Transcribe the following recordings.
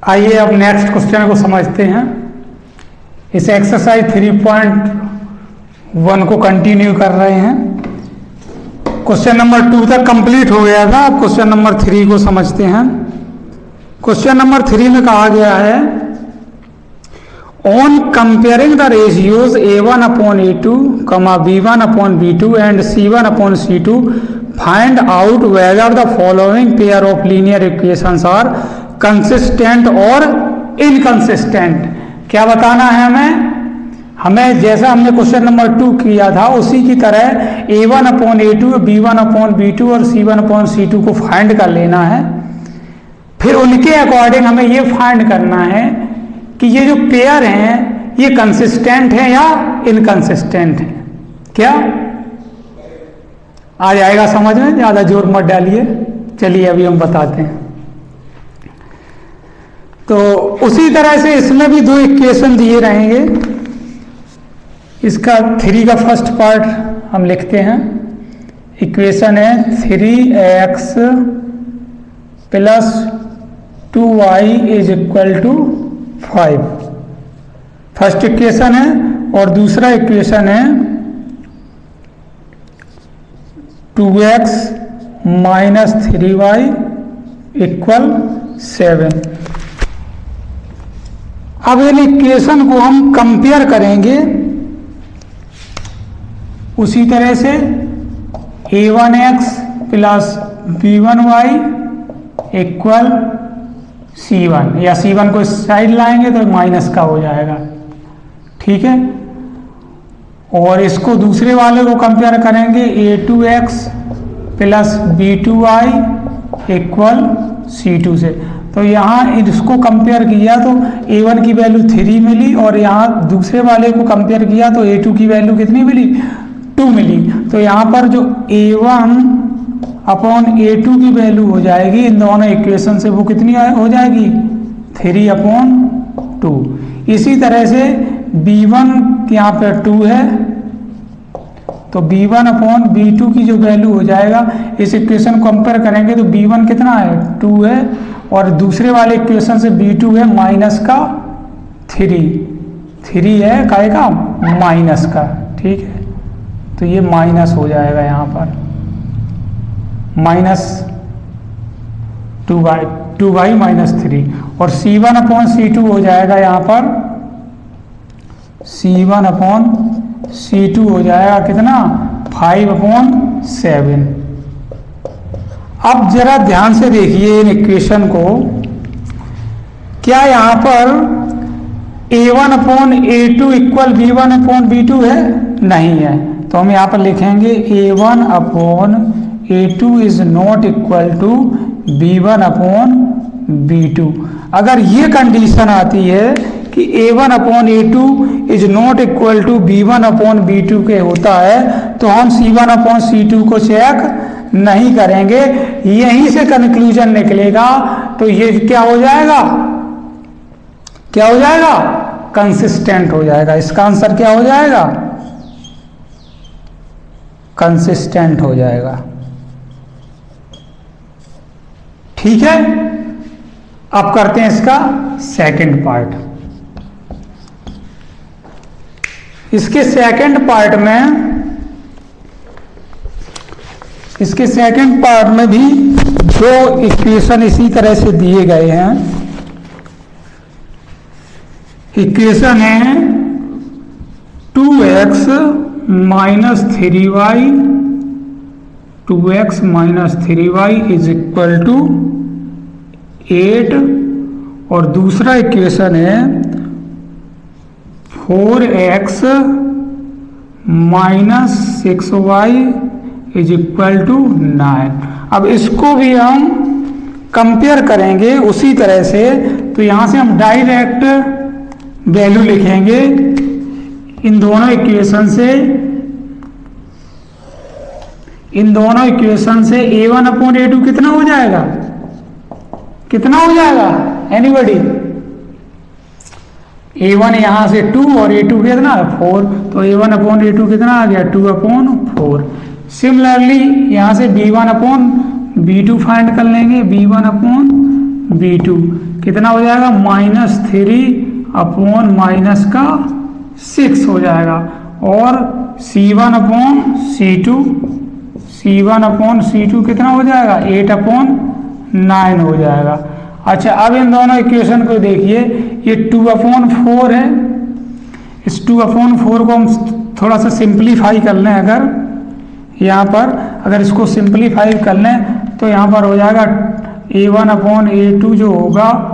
आइए अब next question को समझते हैं। इस एक्सरसाइज 3.1 को कंटिन्यू कर रहे हैं। क्वेश्चन नंबर 2 तक कंप्लीट हो गया था। अब क्वेश्चन नंबर 3 को समझते हैं। क्वेश्चन नंबर 3 में कहा गया है, on comparing the ratios A1/A2, B1/B2 and C1/C2 find out whether the following pair of linear equations are consistent और इनकंसिस्टेंट। क्या बताना है हमें जैसा हमने क्वेश्चन नंबर 2 किया था उसी की तरह A1/A2, B1/B2 और C1/C2 को फाइंड कर लेना है। फिर उनके अकॉर्डिंग हमें ये फाइंड करना है कि ये जो पेयर हैं ये कंसिस्टेंट है या इनकंसिस्टेंट है। क्या आ जाएगा समझ में? ज़्यादा जोर मत डालिए। चलिए अभी हम बताते हैं। तो उसी तरह से इसमें भी 2 इक्वेशन दिए रहेंगे। इसका 3 का फर्स्ट पार्ट हम लिखते हैं। इक्वेशन है 3x + 2y = 5। फर्स्ट इक्वेशन है। और दूसरा इक्वेशन है 2x - 3y = 7। अब इन इक्वेशन को हम कंपेयर करेंगे उसी तरह से A1x + B1y = C1, या C1 को इस साइड लाएंगे तो माइनस का हो जाएगा। ठीक है। और इसको दूसरे वाले को कंपेयर करेंगे A2x + B2y = C2 से। तो यहाँ इसको कंपेयर किया तो A1 की वैल्यू 3 मिली और यहाँ दूसरे वाले को कंपेयर किया तो A2 की वैल्यू कितनी मिली? 2 मिली। तो यहाँ पर जो A1/A2 की वैल्यू हो जाएगी इन दोनों इक्वेशन से, वो कितनी हो जाएगी? 3/2। इसी तरह से B1 यहाँ पर 2 है तो B1/B2 की जो वैल्यू हो जाएगा, इस इक्वेशन को कंपेयर करेंगे तो B1 कितना है? 2 है और दूसरे वाले इक्वेशन से B2 है -3 है काय का माइनस का। ठीक है। तो ये माइनस हो जाएगा यहाँ पर -2y -3 और C1/C2 हो जाएगा यहाँ पर C1/C2 हो जाएगा कितना? 5/7। अब जरा ध्यान से देखिए इन इक्वेशन को। क्या यहाँ पर A1/A2 = B1/B2 है? नहीं है। तो हम यहाँ पर लिखेंगे A1/A2 is not equal to B1/B2। अगर ये कंडीशन आती है कि A1/A2 is not equal to B1/B2 के होता है तो हम C1/C2 को चेक नहीं करेंगे, यहीं से कंक्लूजन निकलेगा। तो ये क्या हो जाएगा? क्या हो जाएगा? कंसिस्टेंट हो जाएगा। इसका आंसर क्या हो जाएगा? कंसिस्टेंट हो जाएगा। ठीक है। अब करते हैं इसका सेकंड पार्ट। इसके सेकंड पार्ट में भी 2 इक्वेशन इसी तरह से दिए गए हैं। इक्वेशन है 2x - 3y = 8 और दूसरा इक्वेशन है 4x - 6y = 9। अब इसको भी हम कंपेयर करेंगे उसी तरह से। तो यहाँ से हम डायरेक्ट वैल्यू लिखेंगे इन दोनों इक्वेशन से। A1/A2 कितना हो जाएगा? कितना हो जाएगा? एनीबॉडी? A1 यहाँ से 2 और A2 कितना? 4। तो A1/A2 कितना आ गया? 2/4। सिमिलरली यहाँ से B1/B2 फाइंड कर लेंगे। B1/B2 कितना हो जाएगा, -3/-6 हो जाएगा। और C1/C2 कितना हो जाएगा, 8/9 हो जाएगा। अच्छा, अब इन दोनों इक्वेशन को देखिए, ये 2/4 है, इस 2/4 को हम थोड़ा सा सिंप्लीफाई कर लें, अगर यहाँ पर अगर इसको सिंप्लीफाई कर लें तो यहाँ पर हो जाएगा A1/A2 जो होगा,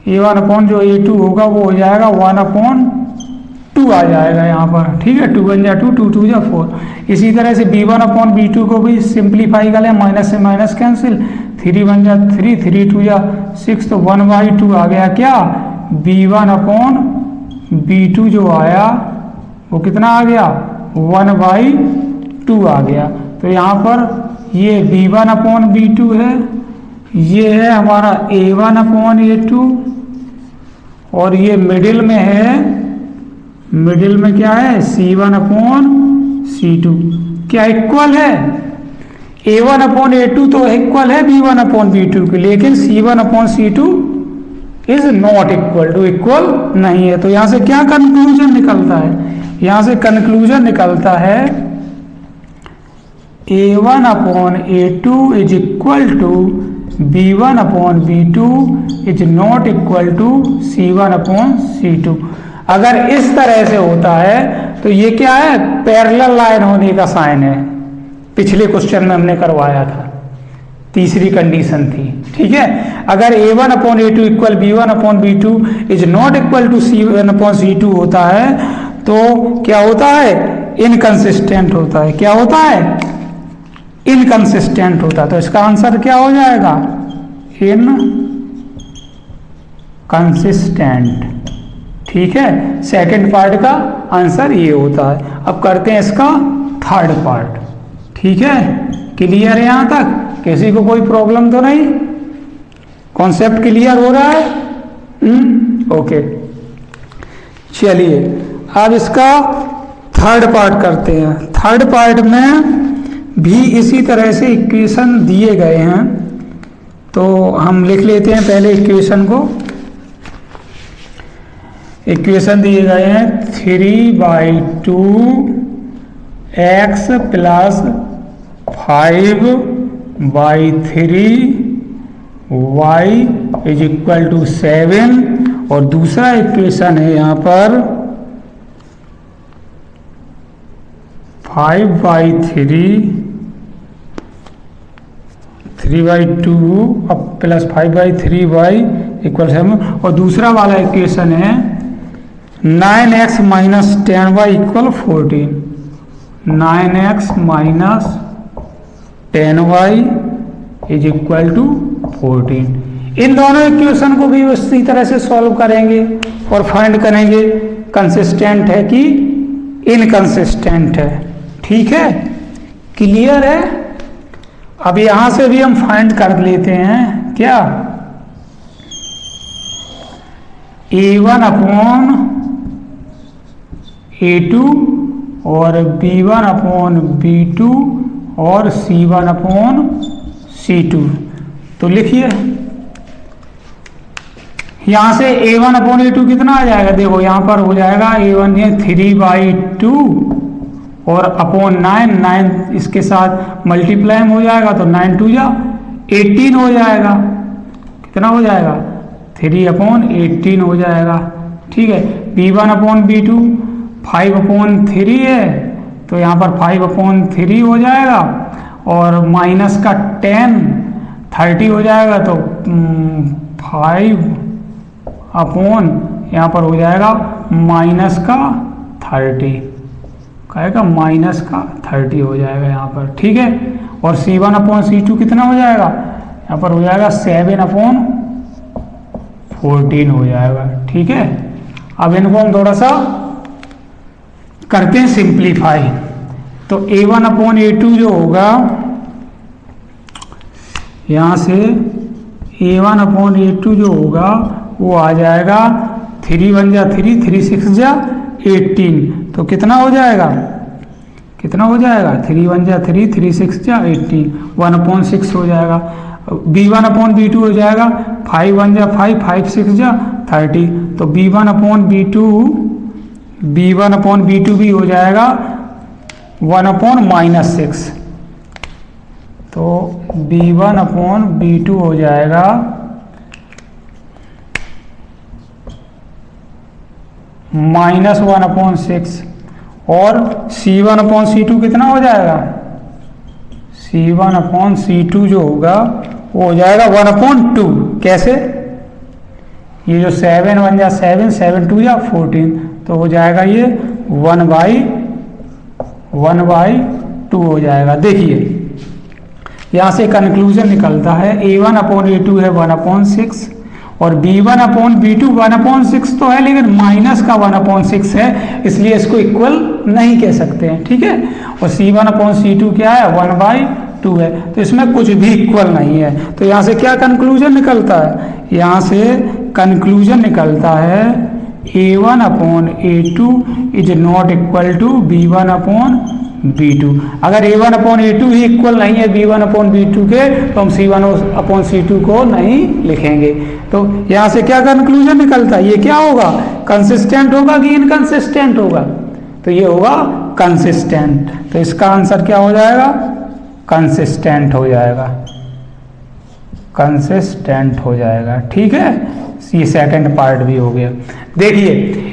A2 होगा वो हो जाएगा 1/2 आ जाएगा यहाँ पर, ठीक है। 2 1 जा 2, 2 2 जा 4। इसी तरह से B1/B2 को भी सिंप्लीफाई कर लें, माइनस से माइनस कैंसिल, 3 1 जा 3, 3 2 जा 6, तो 1/2 आ गया क्या, B1/B2 जो आया वो कितना आ गया, 1/2 आ गया। तो यहाँ पर ये B1/B2 है, ये है हमारा A1/A2, और ये मिडिल में है, मिडिल में क्या है, C1/C2। क्या इक्वल है, A1/A2 तो इक्वल है B1/B2 के, लेकिन C1/C2 is not equal to, equal नहीं है। तो यहां से क्या कंक्लूजन निकलता है, यहां से कंक्लूजन निकलता है A1/A2 is equal to B1/B2 is not equal to C1/C2। अगर इस तरह से होता है तो ये क्या है, पैरेलल लाइन होने का साइन है, पिछले क्वेश्चन में हमने करवाया था, तीसरी कंडीशन थी, ठीक है। अगर A1/A2 equal B1/B2 is not equal to C1/C2 होता है तो क्या होता है, इनकंसिस्टेंट होता है। क्या होता है, इनकंसिस्टेंट होता है। तो इसका आंसर क्या हो जाएगा, इनकंसिस्टेंट, ठीक है। सेकंड पार्ट का आंसर ये होता है। अब करते हैं इसका थर्ड पार्ट, ठीक है। क्लियर है यहाँ तक, किसी को कोई प्रॉब्लम तो नहीं, कॉन्सेप्ट क्लियर हो रहा है, ओके। चलिए अब इसका थर्ड पार्ट करते हैं। थर्ड पार्ट में भी इसी तरह से इक्वेशन दिए गए हैं, तो हम लिख लेते हैं पहले इक्वेशन को। इक्वेशन दिए गए हैं 3/2x plus 5/3y is equal to 7, और दूसरा इक्वेशन है यहाँ पर 3/2 अब प्लस 5/3y इक्वल 7, और दूसरा वाला इक्वेशन है 9x minus 10y equal 14, 9x minus 10y is equal to 14। इन दोनों इक्वेशन को भी उसी तरह से सॉल्व करेंगे और फाइंड करेंगे कंसिस्टेंट है कि इनकंसिस्टेंट है, ठीक है। क्लियर है। अब यहां से भी हम फाइंड कर लेते हैं क्या, A1/A2 और B1/B2 और C1/C2। तो लिखिए यहां से A1/A2 कितना आ जाएगा, देखो यहां पर हो जाएगा A1 है 3/2 और अपॉन 9 इसके साथ मल्टीप्लाई हो जाएगा तो 9 2 जा 18 हो जाएगा। कितना हो जाएगा, 3/18 हो जाएगा, ठीक है। B1/B2 5/3 है, तो यहाँ पर 5/3 हो जाएगा, और माइनस का 10 30 हो जाएगा, तो 5/, यहाँ पर हो जाएगा माइनस का 30, कहेगा माइनस का 30 हो जाएगा यहाँ पर, ठीक है। और C1/C2 कितना हो जाएगा, यहाँ पर हो जाएगा 7/14 हो जाएगा, ठीक है। अब इनको हम थोड़ा सा करते हैं सिंप्लीफाई। तो A1/A2 जो होगा, यहाँ से A1/A2 जो होगा वो आ जाएगा 3 1 जा 3, 3 6 जा 18, तो कितना हो जाएगा, कितना हो जाएगा, 3 1 जा 3, 3 6 जा 18, 1/6 हो जाएगा। B1 अपॉन B2 हो जाएगा 5 1 जा 5, 5 6 जा 30, तो B1 अपॉन B2 भी हो जाएगा 1 अपॉन -6, तो B1 अपॉन B2 हो जाएगा -1 अपॉन 6, और C1 अपॉन C2 कितना हो जाएगा, C1 अपॉन C2 जो होगा वो हो जाएगा 1 अपॉन 2। कैसे, ये जो 7 1 जा 7, 7 2 जा 14, तो हो जाएगा ये 1/2 हो जाएगा। देखिए यहाँ से कंक्लूजन निकलता है A1 अपॉन A2 है 1 अपॉन 6, और B1 अपॉन B2 1 अपॉन 6 तो है, लेकिन माइनस का 1 अपॉन 6 है, इसलिए इसको इक्वल नहीं कह सकते हैं, ठीक है। और C1 अपॉन C2 क्या है, 1/2 है, तो इसमें कुछ भी इक्वल नहीं है। तो यहाँ से क्या कंक्लूजन निकलता है, यहाँ से कंक्लूजन निकलता है A1 upon A2 is not equal to B1 upon B2। अगर A1 अपॉन A2 ही इक्वल नहीं है B1 अपॉन B2 के, तो हम C1 अपॉन C2 को नहीं लिखेंगे। तो यहाँ से क्या कंक्लूजन निकलता है, ये क्या होगा, कंसिस्टेंट होगा कि इनकंसिस्टेंट होगा, तो ये होगा कंसिस्टेंट। तो इसका आंसर क्या हो जाएगा, कंसिस्टेंट हो जाएगा, कंसिस्टेंट हो जाएगा, ठीक है। ये सेकंड पार्ट भी हो गया। देखिए